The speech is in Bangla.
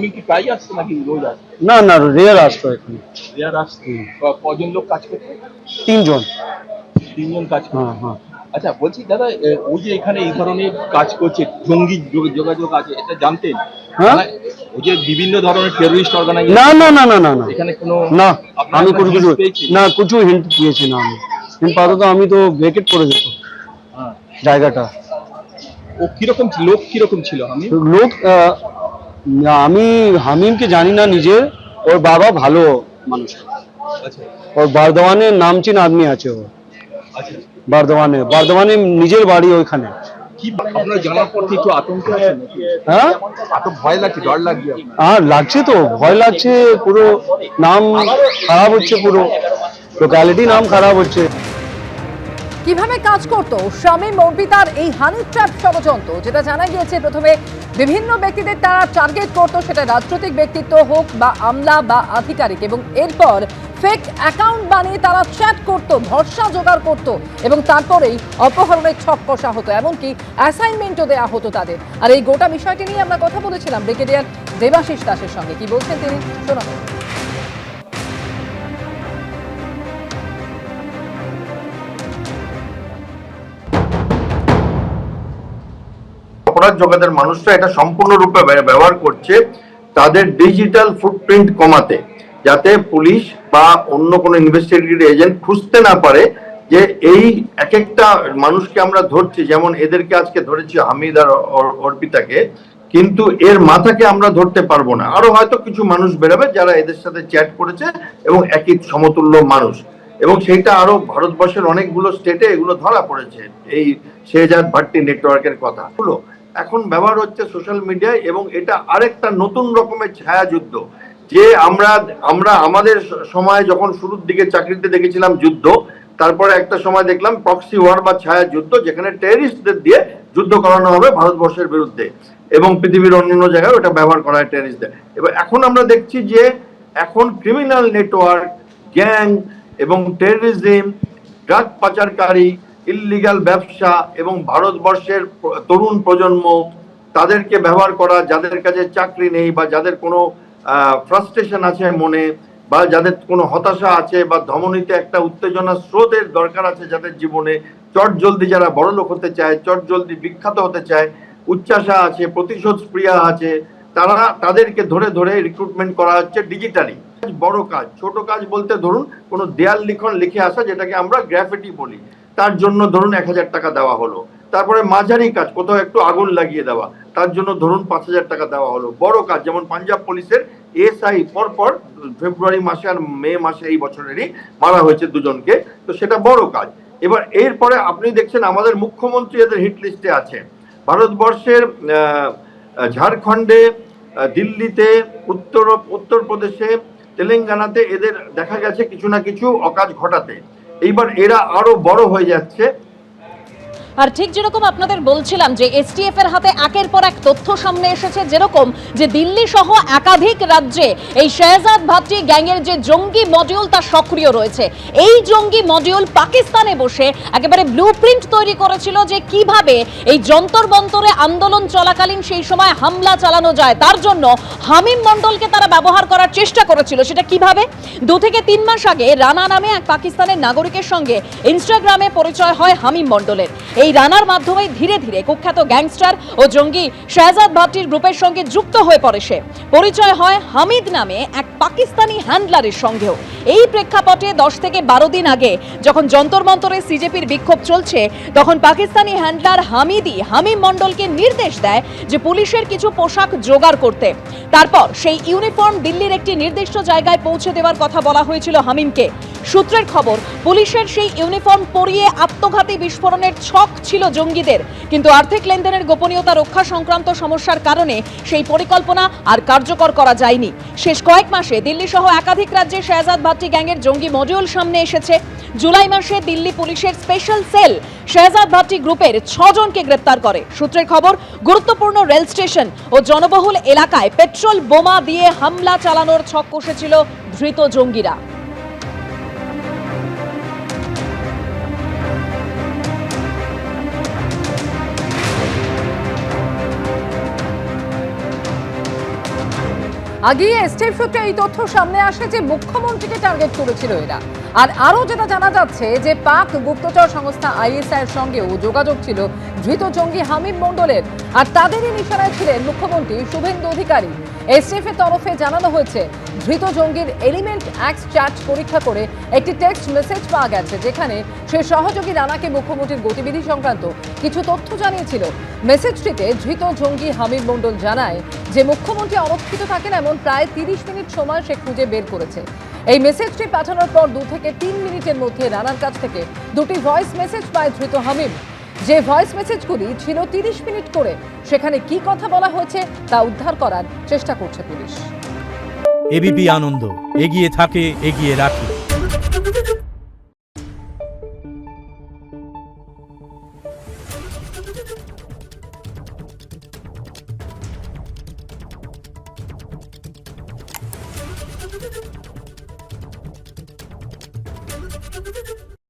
হামিম কি প্রায় আসছে নাকি রোজ আসছে? না না, রেয়ার আসতো এখানে। রেয়ার আসছে। কজন লোক কাজ করছে? 3 জন। 3 জন কাজ করছে। হ্যাঁ হ্যাঁ আচ্ছা বলছি দাদা, ও যে এখানে এই ধরনের কাজ করছে, জঙ্গি যোগাযোগ আছে, এটা জানতেন? হ্যাঁ। ও যে বিভিন্ন ধরনের টেররিস্ট না অর্গানাইজেশন না না না না না এখানে কোনো না, আপনারা আমি কোনো কিছু হিন্ট পেয়েছেন? না, কিছু হিন্ট দিয়েছি না আমি। হিন্ট পাতো তো আমি তো ভেকেট করে যেত হ্যাঁ। জায়গাটা। ও কিরকম লোক কিরকম ছিল আমি? লোক আমি হামিমকে জানি না নিজের। ওর বাবা ভালো মানুষ। আচ্ছা ওর বর্ধমানে নামচিন আদমি আছে। ও আচ্ছা। বর্ধমানে নিজের বাড়ি ওইখানে। কি আপনার জানার পর কি একটু আতঙ্ক আছে নাকি? হ্যাঁ ভয় লাগছে, ডর লাগছে আপনার? আর লাগছে তো, ভয় লাগছে। পুরো নাম খারাপ হচ্ছে, পুরো লোকালিটি নাম খারাপ হচ্ছে। কিভাবে কাজ করতো শামীম অর্পিতার এই হানি ট্র্যাপ ষড়যন্ত্র, যেটা জানা গিয়েছে প্রথমে বিভিন্ন ব্যক্তিদের তারা টার্গেট করতো, সেটা রাজনৈতিক ব্যক্তিত্ব হোক বা আমলা বা আধিকারিক, এবং এরপর ফেক অ্যাকাউন্ট বানিয়ে তারা চ্যাট করতো, ভরসা জোগাড় করতো, এবং তারপরেই অপহরণের ছক কষা হতো, এমনকি অ্যাসাইনমেন্টও দেওয়া হতো তাদের। আর এই গোটা বিষয়টি নিয়ে আমরা কথা বলেছিলাম ব্রিগেডিয়ার দেবাশিস দাসের সঙ্গে। কি বলছেন তিনি, শোনাবো। অপরাধ জগতের মানুষরা এটা সম্পূর্ণরূপে ব্যবহার করছে তাদের ডিজিটাল ফুটপ্রিন্ট কমাতে, যাতে পুলিশ বা অন্য কোনো ইনভেস্টিগেটিভ এজেন্ট খুঁজতে না পারে যে এই এক একটা মানুষকে আমরা ধরছি। যেমন এদেরকে আজকে ধরেছি হামিদ আর অর্পিতাকে, কিন্তু এর মাথাকে আমরা ধরতে পারবো না। আরো হয়তো কিছু মানুষ বেরোবে যারা এদের সাথে চ্যাট করেছে এবং একই সমতুল্য মানুষ, এবং সেইটা আরো ভারতবর্ষের অনেকগুলো স্টেটে এগুলো ধরা পড়েছে। এই শেহজাদ ভাট্টি নেটওয়ার্কের কথা হলো এখন ব্যবহার হচ্ছে সোশ্যাল মিডিয়ায়, এবং এটা আরেকটা নতুন রকমের ছায়া যুদ্ধ। যে আমরা আমরা আমাদের সময় যখন শুরুর দিকে চাকরিতে দেখেছিলাম যুদ্ধ, তারপরে একটা সময় দেখলাম প্রক্সি ওয়ার বা ছায়া যুদ্ধ, যেখানে টেররিস্টদের দিয়ে যুদ্ধ করানো হবে ভারতবর্ষের বিরুদ্ধে, এবং পৃথিবীর অন্যান্য জায়গায় ওটা ব্যবহার করা হয় টেররিস্টদের। এবার এখন আমরা দেখছি যে এখন ক্রিমিনাল নেটওয়ার্ক, গ্যাং এবং টেররিজম, ড্রাগ পাচারকারী, ইল্লিগাল ব্যবসা এবং ভারতবর্ষের তরুণ প্রজন্ম তাদেরকে ব্যবহার করা, যাদের কাছে চাকরি নেই বা যাদের কোনো ফ্রাস্ট্রেশন আছে মনে, বা যাদের কোনো হতাশা আছে বা ধমনীতে একটা উত্তেজনা স্রোতের দরকার আছে যাদের জীবনে, চট জলদি যারা বড়লোক হতে চায়, চট জলদি বিখ্যাত হতে চায়, উচ্চাশা আছে, প্রতিশোধ স্প্রিয়া আছে, তাদেরকে ধরে ধরে রিক্রুটমেন্ট করা হচ্ছে ডিজিটালি। বড় কাজ, ছোট কাজ বলতে ধরুন কোনো দেয়াল লিখন লিখে আসা, যেটাকে আমরা গ্রাফিটি বলি, তার জন্য ধরুন 1000 টাকা দেওয়া হলো। তারপরে মাঝারি কাজ, কোথাও একটু আগুন লাগিয়ে দেওয়া, তার জন্য ধরুন 5000 টাকা দেওয়া হলো। বড় কাজ যেমন পাঞ্জাব পুলিশের এসআই পরপর ফেব্রুয়ারি মাসে আর মে মাসে এই বছরেরই মারা হয়েছে 2 জনকে, তো সেটা বড় কাজ। এবার এরপরে আপনি দেখছেন আমাদের মুখ্যমন্ত্রী এদের হিট লিস্টে আছে। ভারতবর্ষের ঝাড়খণ্ডে, দিল্লিতে, উত্তরপ্রদেশে, তেলেঙ্গানাতে এদের দেখা গেছে কিছু না কিছু অকাজ ঘটাতে। এইবার এরা আরো বড় হয়ে যাচ্ছে। আর ঠিক যেরকম আপনাদের বলছিলাম যে এসটিএফ এর হাতে একের পর এক তথ্য সামনে এসেছে, যেরকম যে দিল্লি সহ একাধিক রাজ্যে এই শেহজাদ ভাট্টি গ্যাংয়ের যে জঙ্গি মডিউল তা সক্রিয় রয়েছে। এই জঙ্গি মডিউল পাকিস্তানে বসে একেবারে ব্লুপ্রিন্ট তৈরি করেছিল যে কিভাবে এই যন্তর মন্তরে আন্দোলন চলাকালীন সেই সময় হামলা চালানো যায়, তার জন্য হামিম মন্ডলকে তারা ব্যবহার করার চেষ্টা করেছিল। সেটা কিভাবে? 2 থেকে 3 মাস আগে রানা নামে এক পাকিস্তানের নাগরিকের সঙ্গে ইনস্টাগ্রামে পরিচয় হয় হামিম মন্ডলের। এই রানার মাধ্যমে ধীরে ধীরে কুখ্যাত গ্যাংস্টার ও জঙ্গি শেহজাদ ভাট্টির গ্রুপের সঙ্গে যুক্ত হয়ে পড়ে সে। পরিচয় হয় হামিদ নামে এক পাকিস্তানি হ্যান্ডলারের সঙ্গেও। এই প্রেক্ষাপটে 10 থেকে 12 দিন আগে যখন যন্তর মন্তরে সিজেপির বিক্ষোভ চলছে, তখন পাকিস্তানি হ্যান্ডলার হামিদি হামিম মন্ডলকে নির্দেশ দেয় যে পুলিশের কিছু পোশাক জোগাড় করতে। তারপর সেই ইউনিফর্ম দিল্লির একটি নির্দিষ্ট জায়গায় পৌঁছে দেওয়ার কথা বলা হয়েছিল হামিমকে। সূত্রের খবর, পুলিশের সেই ইউনিফর্ম পরিয়ে আত্মঘাতী বিস্ফোরণের ছক ছিল জঙ্গিদের, কিন্তু আর্থিক লেনদেনের গোপনীয়তা রক্ষা সংক্রান্ত সমস্যার কারণে সেই পরিকল্পনা আর কার্যকর করা যায়নি। শেষ কয়েক মাসে দিল্লি সহ একাধিক রাজ্যে শেহজাদ ভাট্টি গ্যাংয়ের জঙ্গি মডিউল সামনে এসেছে। জুলাই মাসে দিল্লি পুলিশের স্পেশাল সেল শেহজাদ ভাট্টি গ্রুপের 6 জনকে গ্রেপ্তার করে। সূত্রের খবর, গুরুত্বপূর্ণ রেল স্টেশন ও জনবহুল এলাকায় পেট্রোল বোমা দিয়ে হামলা চালানোর ছক কষেছিল ধৃত জঙ্গিরা। আগে এসটিএফ সূত্রে এই তথ্য সামনে আসে যে মুখ্যমন্ত্রীকে টার্গেট করেছিল এরা। আর আরও যেটা জানা যাচ্ছে যে পাক গুপ্তচর সংস্থা আইএসআই এর সঙ্গেও যোগাযোগ ছিল ধৃত জঙ্গি হামিদ মণ্ডলের, আর তাদেরই নিশানায় ছিলেন মুখ্যমন্ত্রী শুভেন্দু অধিকারী। এসটিএফ এর তরফে জানানো হয়েছে ধৃত জঙ্গির এলিমেন্ট অ্যাক্স চ্যাট পরীক্ষা করে একটি টেক্সট মেসেজ পাওয়া গেছে, যেখানে সে সহযোগী রানাকে মুখ্যমন্ত্রীর গতিবিধি সংক্রান্ত কিছু তথ্য জানিয়েছিল। মেসেজটিতে ধৃত জঙ্গি হামিদ মণ্ডল জানায় যে মুখ্যমন্ত্রী অরক্ষিত থাকেন এমন প্রায় 30 মিনিট সময় সে খুঁজে বের করেছে। এই মেসেজটি পাঠানোর পর 2 থেকে 3 মিনিটের মধ্যে রানার কাছ থেকে 2টি ভয়েস মেসেজ পায় ধৃত হামিদ। যে ভয়েস মেসেজগুলি ছিল 30 মিনিট করে, সেখানে কি কথা বলা হয়েছে তা উদ্ধার করার চেষ্টা করছে পুলিশ। এবিপি আনন্দ, এগিয়ে থাকে, এগিয়ে রাখে।